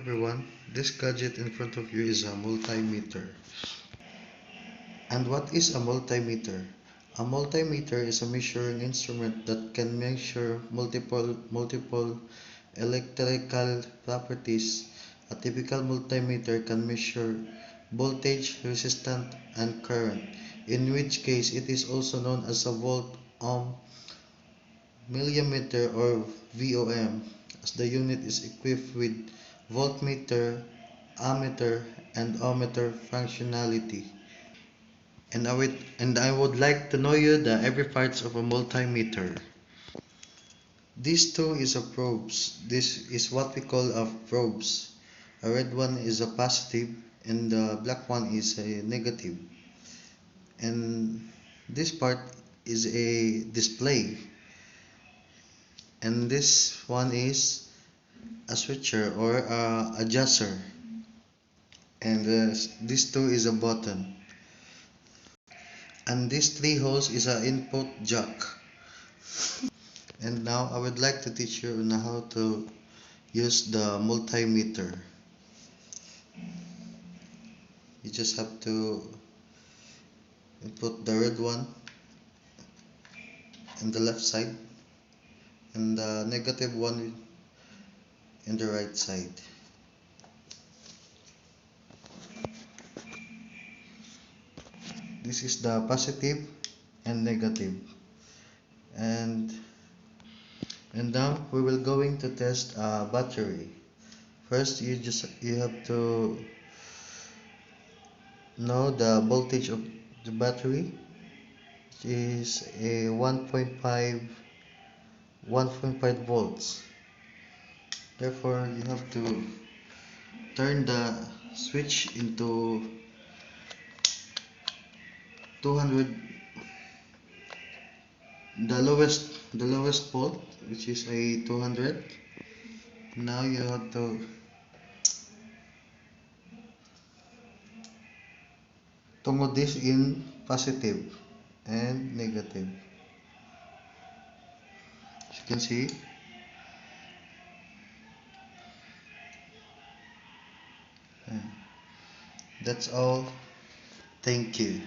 everyone, this gadget in front of you is a multimeter. And what is a multimeter? A multimeter is a measuring instrument that can measure multiple electrical properties. A typical multimeter can measure voltage, resistance, and current, in which case it is also known as a volt, ohm, millimeter, or VOM, as the unit is equipped with voltmeter, ammeter, and ohmmeter functionality. And I would like to know you the every parts of a multimeter. These two is a probes. This is what we call a probes. A red one is a positive and the black one is a negative. And this part is a display. And this one is a switcher or a adjuster. And this two is a button. And these three holes is a input jack. And now I would like to teach you on how to use the multimeter. You just have to input the red one in the left side and the negative one in the right side. This is the positive and negative. And now we will going to test a battery. First you have to know the voltage of the battery, which is a 1.5 volts. Therefore you have to turn the switch into 200, the lowest volt, which is a 200. Now you have to tungo this in positive and negative. As you can see, that's all. Thank you.